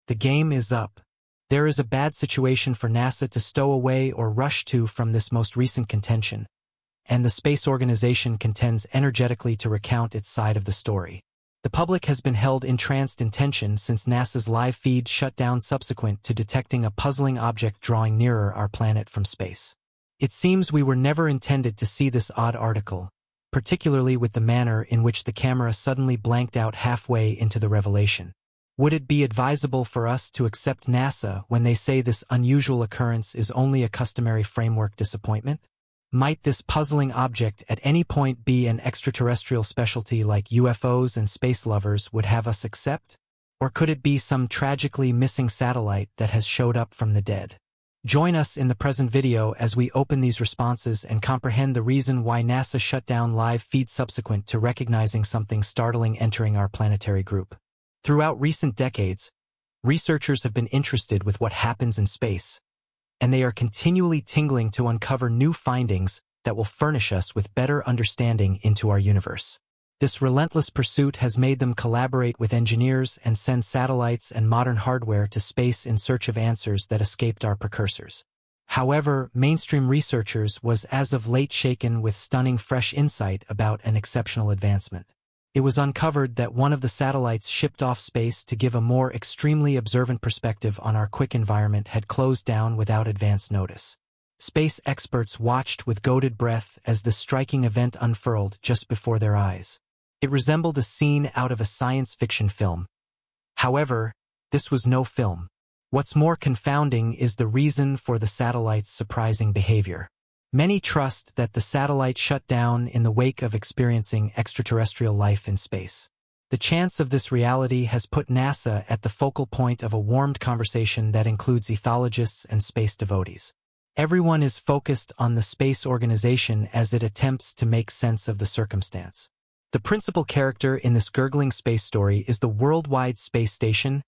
The game is up. There is a bad situation for NASA to stow away or rush to from this most recent contention, and the Space Organization contends energetically to recount its side of the story. The public has been held entranced in tension since NASA's live feed shut down subsequent to detecting a puzzling object drawing nearer our planet from space. It seems we were never intended to see this odd article, particularly with the manner in which the camera suddenly blanked out halfway into the revelation. Would it be advisable for us to accept NASA when they say this unusual occurrence is only a customary framework disappointment? Might this puzzling object at any point be an extraterrestrial specialty like UFOs and space lovers would have us accept? Or could it be some tragically missing satellite that has showed up from the dead? Join us in the present video as we open these responses and comprehend the reason why NASA shut down live feed subsequent to recognizing something startling entering our planetary group. Throughout recent decades, researchers have been interested with what happens in space, and they are continually tingling to uncover new findings that will furnish us with better understanding into our universe. This relentless pursuit has made them collaborate with engineers and send satellites and modern hardware to space in search of answers that escaped our precursors. However, mainstream researchers was as of late shaken with stunning fresh insight about an exceptional advancement. It was uncovered that one of the satellites shipped off space to give a more extremely observant perspective on our quick environment had closed down without advance notice. Space experts watched with goated breath as this striking event unfurled just before their eyes. It resembled a scene out of a science fiction film. However, this was no film. What's more confounding is the reason for the satellite's surprising behavior. Many trust that the satellite shut down in the wake of experiencing extraterrestrial life in space. The chance of this reality has put NASA at the focal point of a warmed conversation that includes ethologists and space devotees. Everyone is focused on the Space Organization as it attempts to make sense of the circumstance. The principal character in this gurgling space story is the Worldwide Space Station,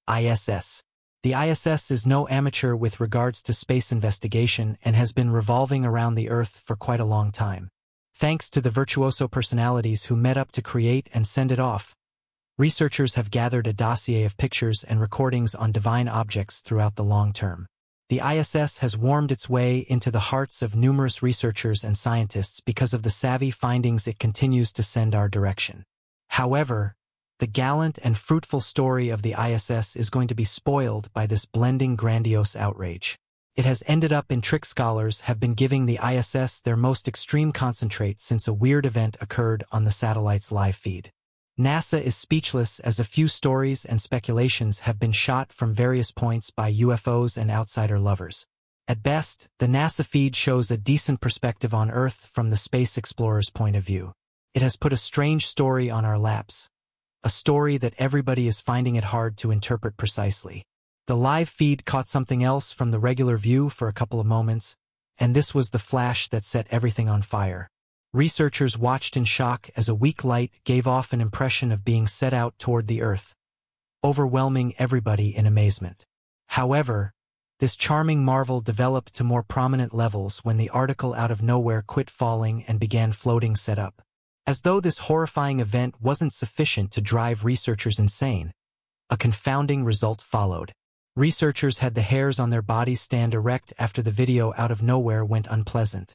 ISS. The ISS is no amateur with regards to space investigation and has been revolving around the Earth for quite a long time. Thanks to the virtuoso personalities who met up to create and send it off, researchers have gathered a dossier of pictures and recordings on divine objects throughout the long term. The ISS has warmed its way into the hearts of numerous researchers and scientists because of the savvy findings it continues to send our direction. However, the gallant and fruitful story of the ISS is going to be spoiled by this blending grandiose outrage. It has ended up in trick scholars have been giving the ISS their most extreme concentrate since a weird event occurred on the satellite's live feed. NASA is speechless as a few stories and speculations have been shot from various points by UFOs and outsider lovers. At best, the NASA feed shows a decent perspective on Earth from the space explorer's point of view. It has put a strange story on our laps. A story that everybody is finding it hard to interpret precisely. The live feed caught something else from the regular view for a couple of moments, and this was the flash that set everything on fire. Researchers watched in shock as a weak light gave off an impression of being set out toward the Earth, overwhelming everybody in amazement. However, this charming marvel developed to more prominent levels when the article out of nowhere quit falling and began floating set up. As though this horrifying event wasn't sufficient to drive researchers insane, a confounding result followed. Researchers had the hairs on their bodies stand erect after the video out of nowhere went unpleasant.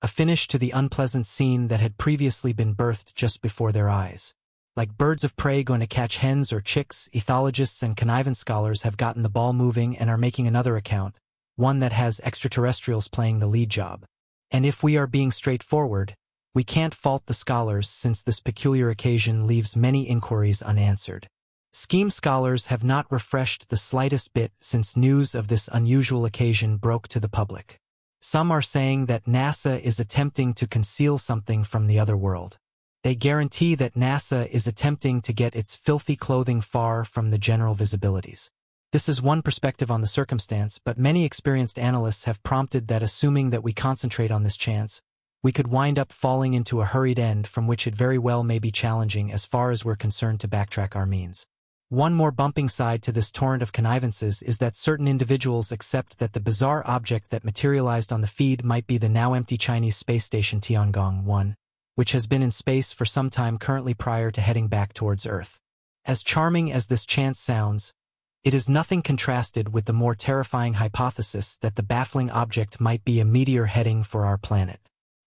A finish to the unpleasant scene that had previously been birthed just before their eyes. Like birds of prey going to catch hens or chicks, ethologists and connivance scholars have gotten the ball moving and are making another account, one that has extraterrestrials playing the lead job. And if we are being straightforward, we can't fault the scholars since this peculiar occasion leaves many inquiries unanswered. Scheme scholars have not refreshed the slightest bit since news of this unusual occasion broke to the public. Some are saying that NASA is attempting to conceal something from the other world. They guarantee that NASA is attempting to get its filthy clothing far from the general visibilities. This is one perspective on the circumstance, but many experienced analysts have prompted that assuming that we concentrate on this chance, we could wind up falling into a hurried end from which it very well may be challenging as far as we're concerned to backtrack our means. One more bumping side to this torrent of connivances is that certain individuals accept that the bizarre object that materialized on the feed might be the now empty Chinese space station Tiangong-1, which has been in space for some time currently prior to heading back towards Earth. As charming as this chance sounds, It is nothing contrasted with the more terrifying hypothesis that the baffling object might be a meteor heading for our planet.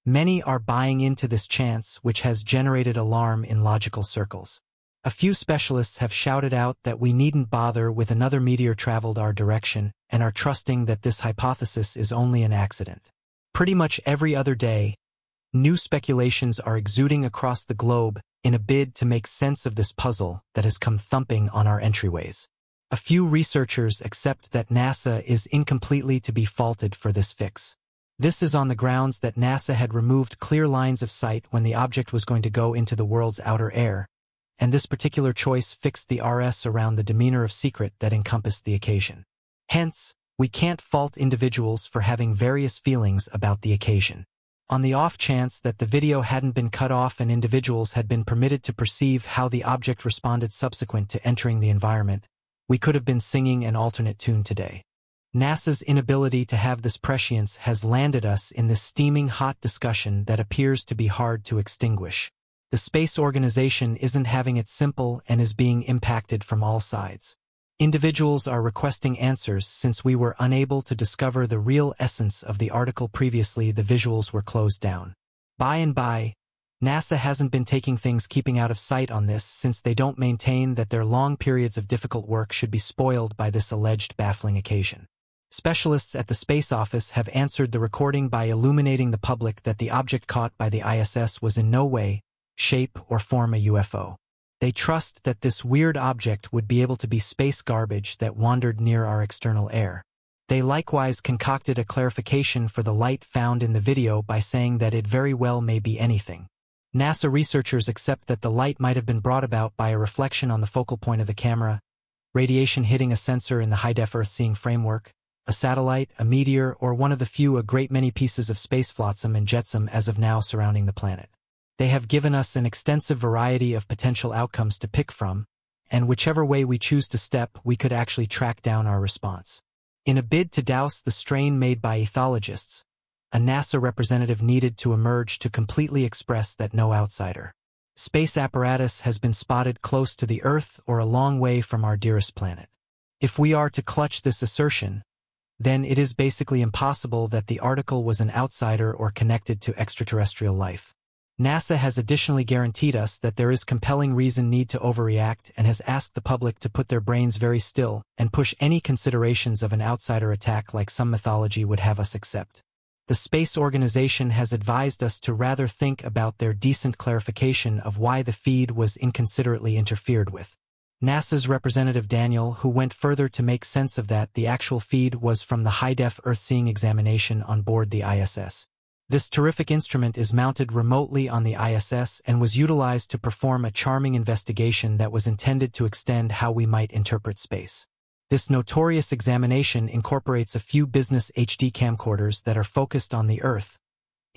Many are buying into this chance, which has generated alarm in logical circles. A few specialists have shouted out that we needn't bother with another meteor traveled our direction and are trusting that this hypothesis is only an accident. Pretty much every other day, new speculations are exuding across the globe in a bid to make sense of this puzzle that has come thumping on our entryways. A few researchers accept that NASA is incompletely to be faulted for this fix. This is on the grounds that NASA had removed clear lines of sight when the object was going to go into the world's outer air, and this particular choice fixed the RS around the demeanor of secret that encompassed the occasion. Hence, we can't fault individuals for having various feelings about the occasion. On the off chance that the video hadn't been cut off and individuals had been permitted to perceive how the object responded subsequent to entering the environment, we could have been singing an alternate tune today. NASA's inability to have this prescience has landed us in this steaming hot discussion that appears to be hard to extinguish. The space organization isn't having it simple and is being impacted from all sides. Individuals are requesting answers since we were unable to discover the real essence of the article previously. The visuals were closed down. By and by, NASA hasn't been taking things keeping out of sight on this since they don't maintain that their long periods of difficult work should be spoiled by this alleged baffling occasion. Specialists at the Space Office have answered the recording by illuminating the public that the object caught by the ISS was in no way, shape, or form a UFO. They trust that this weird object would be able to be space garbage that wandered near our external air. They likewise concocted a clarification for the light found in the video by saying that it very well may be anything. NASA researchers accept that the light might have been brought about by a reflection on the focal point of the camera, radiation hitting a sensor in the high-def Earth-seeing framework, a satellite, a meteor, or one of the few a great many pieces of space flotsam and jetsam as of now surrounding the planet. They have given us an extensive variety of potential outcomes to pick from, and whichever way we choose to step, we could actually track down our response. In a bid to douse the strain made by ethologists, a NASA representative needed to emerge to completely express that no outsider space apparatus has been spotted close to the Earth or a long way from our dearest planet. If we are to clutch this assertion, then it is basically impossible that the article was an outsider or connected to extraterrestrial life. NASA has additionally guaranteed us that there is compelling reason need to overreact and has asked the public to put their brains very still and push any considerations of an outsider attack like some mythology would have us accept. The space organization has advised us to rather think about their decent clarification of why the feed was inconsiderately interfered with. NASA's Representative Daniel, who went further to make sense of that, the actual feed was from the high-def Earth-seeing examination on board the ISS. This terrific instrument is mounted remotely on the ISS and was utilized to perform a charming investigation that was intended to extend how we might interpret space. This notorious examination incorporates a few business HD camcorders that are focused on the Earth,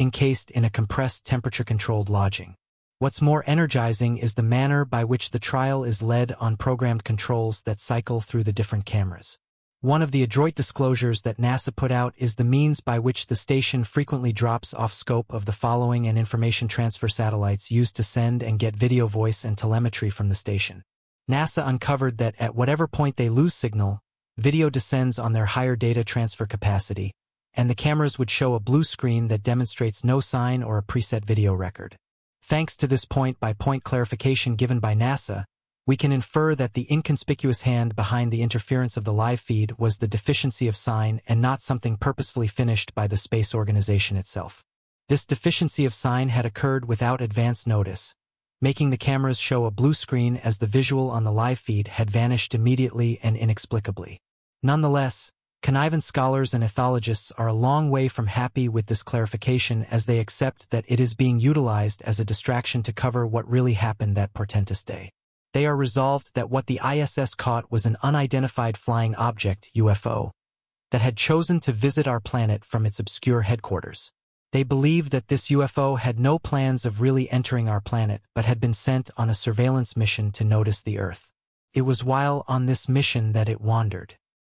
encased in a compressed temperature-controlled lodging. What's more energizing is the manner by which the trial is led on programmed controls that cycle through the different cameras. One of the adroit disclosures that NASA put out is the means by which the station frequently drops off scope of the following and information transfer satellites used to send and get video, voice, and telemetry from the station. NASA uncovered that at whatever point they lose signal, video descends on their higher data transfer capacity, and the cameras would show a blue screen that demonstrates no sign or a preset video record. Thanks to this point-by-point clarification given by NASA, we can infer that the inconspicuous hand behind the interference of the live feed was the deficiency of sign and not something purposefully finished by the space organization itself. This deficiency of sign had occurred without advance notice, making the cameras show a blue screen as the visual on the live feed had vanished immediately and inexplicably. Nonetheless, connivant scholars and ethologists are a long way from happy with this clarification as they accept that it is being utilized as a distraction to cover what really happened that portentous day. They are resolved that what the ISS caught was an unidentified flying object, UFO, that had chosen to visit our planet from its obscure headquarters. They believe that this UFO had no plans of really entering our planet but had been sent on a surveillance mission to notice the Earth. It was while on this mission that it wandered.